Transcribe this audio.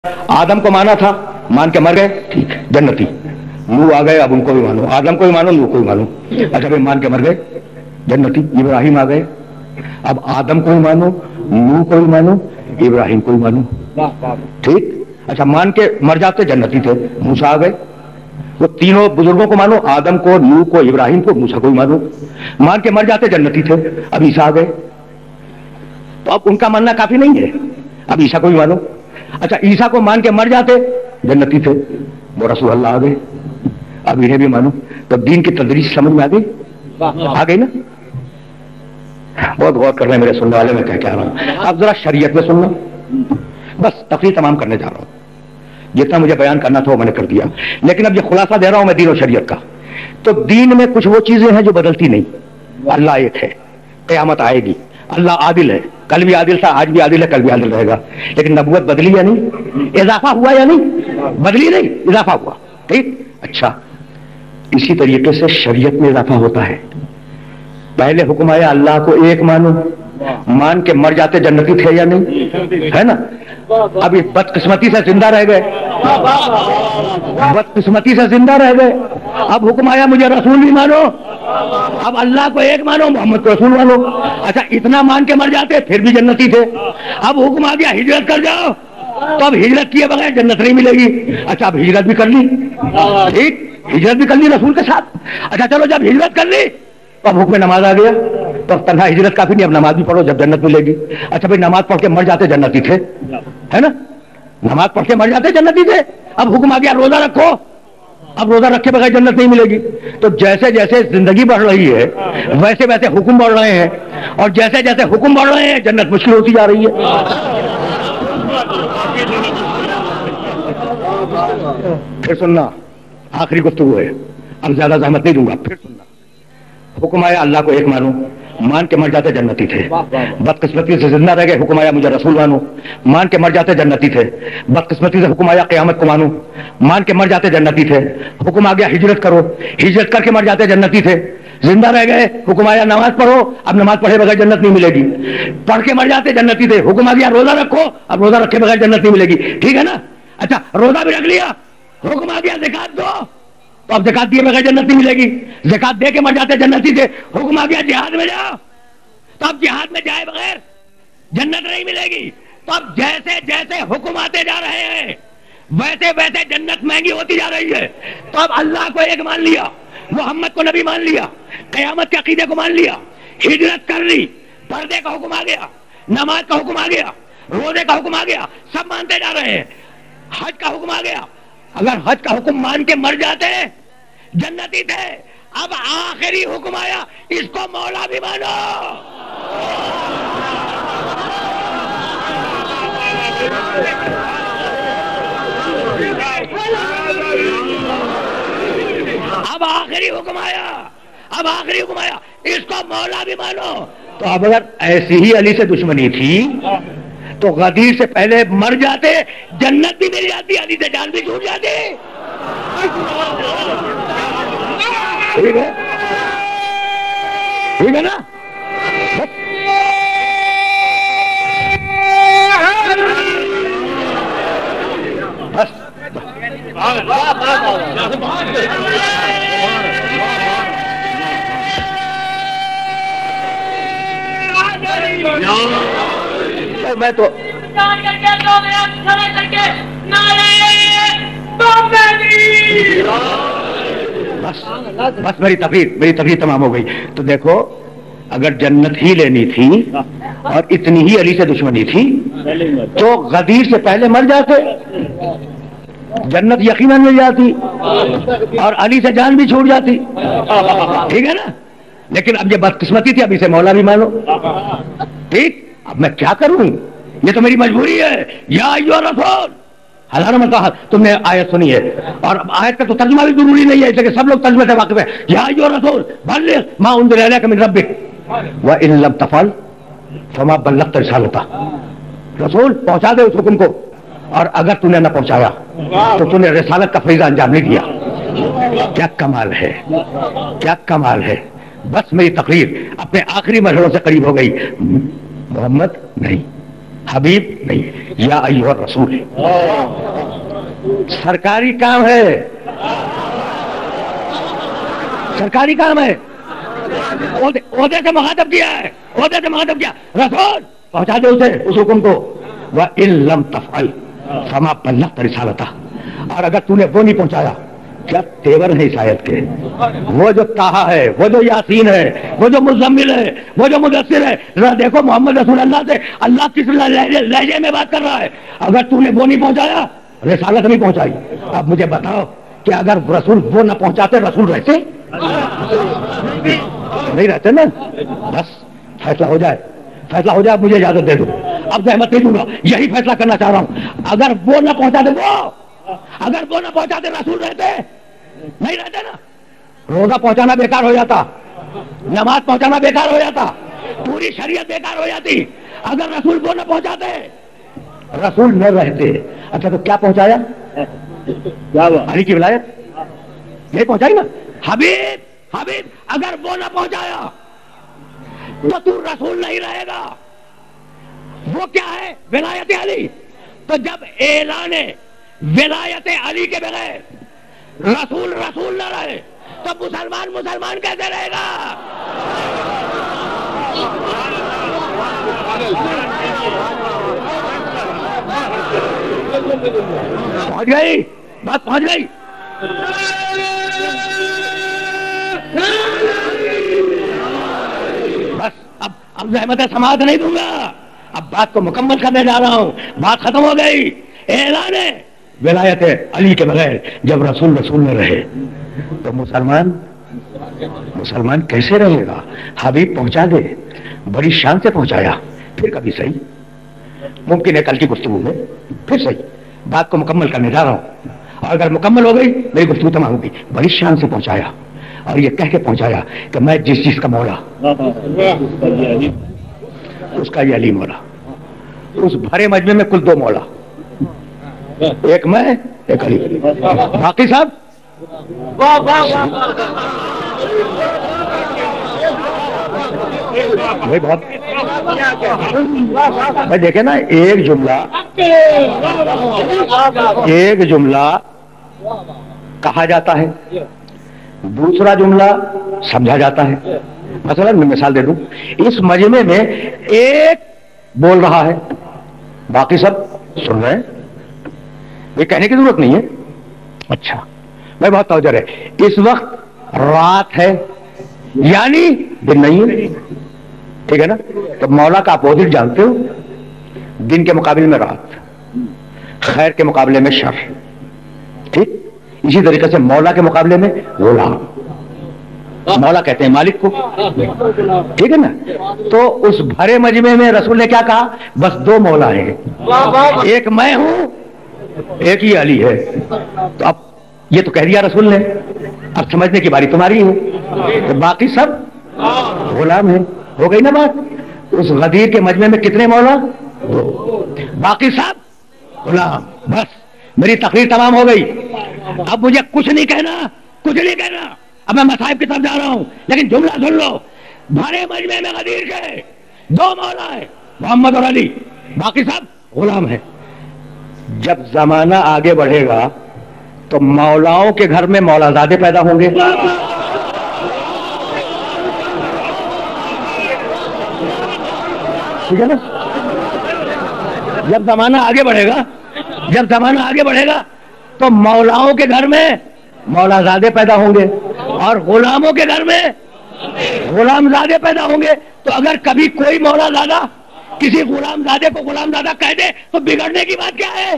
आदम को माना था, मान के मर गए, ठीक है, जन्नती। नूह आ गए, अब उनको भी मानो, आदम को भी मानो, नूह को भी मानो। अच्छा भाई, मान के मर गए, जन्नती। इब्राहिम आ गए, अब आदम को भी मानो, नूह को भी मानो, इब्राहिम को भी मानो, ठीक। अच्छा, मान के मर जाते, जन्नती थे। मूसा आ गए, वो तीनों बुजुर्गों को मानो, आदम को, नूह को, इब्राहिम को, मूसा को भी मानो। मान के मर जाते, जन्नती थे। अब ईसा आ गए, तो अब उनका मानना काफी नहीं है, अब ईसा को भी मानो। अच्छा, ईसा को मान के मर जाते, जन्नती थे, वो रसूल अल्लाह आ गए, अब इन्हें भी मानो। तो दीन की तदरीस समझ में आ गई, आ गई ना? बहुत गौर कर रहे हैं मेरे सुनने वाले, मैं क्या कह रहा हूं। अब जरा शरीयत में सुनना, बस तकरीर तमाम करने जा रहा हूं। जितना मुझे बयान करना था वो मैंने कर दिया, लेकिन अब ये खुलासा दे रहा हूं मैं दीन और शरीयत का। तो दीन में कुछ वो चीजें हैं जो बदलती नहीं। अल्लाह एक है, क़यामत आएगी, अल्लाह आदिल है, कल भी आदिल था, आज भी आदिल है, कल भी आदिल रहेगा। लेकिन नबूवत बदली या नहीं? इजाफा हुआ या नहीं? बदली नहीं, इजाफा हुआ, ठीक। अच्छा, इसी तरीके से शरीयत में इजाफा होता है। पहले हुक्म आया अल्लाह को एक मानो, मान के मर जाते, जन्नती थे या नहीं? है ना? अब इस बदकिस्मती से जिंदा रह गए, बदकिस्मती से जिंदा रह गए। अब हुक्म आया मुझे रसूल भी मानो, अब अल्लाह को एक मानो, मोहम्मद को रसूल मानो। अच्छा, इतना मान के मर जाते, फिर भी जन्नती थे। अब हुक्म आ गया हिजरत कर जाओ, तो अब हिजरत किए बगैर जन्नत नहीं मिलेगी। अच्छा, अब हिजरत भी कर ली, ठीक, हिजरत भी कर ली रसूल के साथ। अच्छा चलो, जब हिजरत कर ली तो अब हुक्म नमाज आ गया, तो तन्हा हिजरत काफी नहीं, अब नमाज भी पढ़ो, जब जन्नत मिलेगी। अच्छा भाई, नमाज पढ़ के मर जाते, जन्नती थे, है ना? नमाज पढ़ के मर जाते, जन्नती थे। अब हुक्म आ गया रोजा रखो, अब रोजा रखे बगैर जन्नत नहीं मिलेगी। तो जैसे जैसे जिंदगी बढ़ रही है, वैसे वैसे हुक्म बढ़ रहे हैं, और जैसे जैसे हुक्म बढ़ रहे हैं, जन्नत मुश्किल होती जा रही है। फिर सुनना, आखिरी गुफ्तगू है, अब ज्यादा जहमत नहीं दूंगा। फिर सुनना, हुक्म आया अल्लाह को एक मानो, मान के मर जाते, जन्नती थे। बदकिस्मती से जिंदा रह गए, हुक्म आया मुझे रसूल मानो, मान के मर जाते, जन्नती थे। बदकिस्मती से हुक्म आया क़यामत को मानो, मान के मर जाते, जन्नती थे। हुक्म आ गया हिजरत करो, हिजरत करके मर जाते, जन्नती थे। जिंदा रह गए, हुक्म आया नमाज पढ़ो, अब नमाज पढ़े बगैर जन्नत नहीं मिलेगी। पढ़ के मर जाते, जन्नती थे। हुक्म आ गया रोजा रखो, अब रोजा रखे बगैर जन्नत नहीं मिलेगी, ठीक है ना? अच्छा, रोजा भी रख लिया, हुक्म आ गया ज़कात दो, तो अब ज़कात दिए बगैर जन्नत नहीं मिलेगी। ज़कात दे के मर जाते, जन्नती थे। हुक्म आ गया जिहाद में जाओ, तो अब जिहाद में जाए बगैर जन्नत नहीं मिलेगी। तो अब जैसे जैसे हुक्म आते जा रहे हैं, वैसे वैसे जन्नत महंगी होती जा रही है। तो अब अल्लाह को एक मान लिया, मोहम्मद को नबी मान लिया, क़यामत के अकीदे को मान लिया, हिजरत कर ली, पर्दे का हुक्म आ गया, नमाज का हुक्म आ गया, रोजे का हुक्म आ गया, सब मानते जा रहे हैं। हज का हुक्म आ गया, अगर हज का हुक्म मान के मर जाते, जन्नती थे। अब आखिरी हुक्म आया, इसको मौला भी मानो। अब आखिरी हुक्म आया, अब आखिरी हुक्म आया, इसको मौला भी मानो। तो अब अगर ऐसी ही अली से दुश्मनी थी, तो गदीर से पहले मर जाते, जन्नत भी मिल जाती, अली से जान भी छूट जाती। ठीक है, ठीक है ना? बस मैं तो बस मेरी तकरीर तमाम हो गई। तो देखो, अगर जन्नत ही लेनी थी और इतनी ही अली से दुश्मनी थी, तो गदीर से पहले मर जाते, जन्नत यकीनन मिल जाती, और अली से जान भी छूट जाती, ठीक है ना? लेकिन अब ये बदकिस्मती थी, अब इसे मौला भी मानो, ठीक। अब मैं क्या करूं, ये तो मेरी मजबूरी है। या अय्युहा रसूल, हज़ारों मरतबा तुमने आयत सुनी है, और आयत का तो तर्जुमा भी जरूरी नहीं है, इसलिए सब लोग तर्जुमे से वाकिफ है। या अय्युहा रसूल बल्लिग़ मा उन्ज़िला इलैका मिन रब्बिक व इन लम तफ़अल फमा बल्लग़्ता रिसालतह। रसूल पहुंचा दे उस हुक्म को, और अगर तूने न पहुंचाया तो तूने रिसालत का फरीज़ा अंजाम नहीं दिया। क्या कमाल है, क्या कमाल है। बस मेरी तकरीर अपने आखिरी मरहलों से करीब हो गई। मोहम्मद नहीं, حبیب نہیں, یا ایھا الرسول. سرکاری کام ہے, سرکاری کام ہے, عہدے سے مخاطب کیا ہے, عہدے سے مخاطب کیا. رسول پہنچا دے اسے اس حکم کو. وَإِن لَمْ تَفْعَلْ فَمَا بَلَّغْتَ رِسَالَتَهُ. اور اگر تو نے وہ نہیں پہنچایا, کیا تیور ہے اس آیت کے, وہ جو طٰہٰ ہے, وہ جو یاسین ہے, وہ جو مزمل ہے, وہ جو مدثر ہے. ذرا دیکھو محمد رسول اللہ سے اللہ کس لہجے میں بات کر رہا ہے. اگر تو نے وہ نہیں پہنچایا, رسالت نہیں پہنچائی. اب مجھے بتاؤ کہ اگر رسول وہ نہ پہنچاتے, رسول رہتے نہیں رہتے نا. بس فیصلہ ہو جائے, فیصلہ ہو جائے. مجھے اجازت دے دو, اب زحمت نہیں دوں گا, یہی فیصلہ کرنا چاہ رہا ہوں. اگر وہ نہ پہنچاتے, اگر وہ نہ پہنچاتے, رسول رہتے نہیں رہتے نا. روزہ پہنچانا بیکار ہو جاتا, نماز پہنچانا بیکار ہو جاتا, پوری شریعت بیکار ہو جاتی. اگر رسول وہ نہ پہنچاتے, رسول نہ رہتے. اچھا تو کیا پہنچایا؟ علی کی ولایت نہیں پہنچائی نا. حبیب, حبیب اگر وہ نہ پہنچایا تو تو رسول نہیں رہے گا. وہ کیا ہے؟ ولایت علی. تو جب اعلان ولایت علی کے بغیر رسول رسول نہ رہے تو مسلمان مسلمان کیسے رہے گا؟ پہنچ گئی بات, پہنچ گئی. بس اب زحمت سماعت نہیں دوں گا, اب بات کو مکمل کرنے جا رہا ہوں. بات ختم ہو گئی. اعلان ولایت علی کے بغیر جب رسول رسول نہ رہے تو مسلمان کیسے رہے گا؟ حبیب پہنچا دے, بڑی شان سے پہنچایا. پھر کبھی صحیح, ممکن ہے کل کی گفتگو میں پھر صحیح بات کو مکمل کرنے جا رہا ہوں. اور اگر مکمل ہو گئی میری گفتگو تمام ہوگی. بڑی شان سے پہنچایا اور یہ کہہ کے پہنچایا کہ میں جس چیز کا مولا اس کا یہ علی مولا. اس بھرے مجمع میں کل دو مولا, ایک میں ایک علی. باقی صاحب بھائی بہت بھائی دیکھیں نا, ایک جملہ کہا جاتا ہے, دوسرا جملہ سمجھا جاتا ہے. مثلا میں مثال دے دوں, اس مجمع میں ایک بول رہا ہے, باقی سب سن رہے ہیں. یہ کہنے کی ضرورت نہیں ہے. اچھا میں بہت توجہ ہے. اس وقت رات ہے یعنی دن نہیں ہے, ٹھیک ہے نا. تو مولا کا اپوزٹ جانتے ہو, دن کے مقابلے میں رات, خیر کے مقابلے میں شر, ٹھیک. اسی طریقے سے مولا کے مقابلے میں غلام. مولا کہتے ہیں مالک کو, ٹھیک ہے نا. تو اس بھرے مجمع میں رسول نے کیا کہا؟ بس دو مولا ہیں, ایک میں ہوں, ایک ہی علی ہے. تو اب یہ تو کہہ دیا رسول نے, اب سمجھنے کی باری تمہاری ہے. تو باقی سب غلام ہیں. ہو گئی نا بات. اس غدیر کے مجمع میں کتنے مولا؟ باقی سب غلام. بس میری تقریر تمام ہو گئی. اب مجھے کچھ نہیں کہنا, کچھ نہیں کہنا. اب میں مصائب کی طرف جا رہا ہوں, لیکن جملہ سن لو. بھرے مجمع میں غدیر کے دو مولا ہے, محمد اور علی. باقی سب غلام ہیں. جب زمانہ آگے بڑھے گا تو مولاؤں کے گھر میں مولا زادے پیدا ہوں گے. ٹھیک ہے نا. جب زمانہ آگے بڑھے گا, جب زمانہ آگے بڑھے گا تو مولاؤں کے گھر میں مولا زادے پیدا ہوں گے اور غلاموں کے گھر میں غلام زادے پیدا ہوں گے. تو اگر کبھی کوئی مولا زادہ کسی غلام زادے کو غلام زادہ کہہ دے تو بگڑنے کی بات کیا ہے؟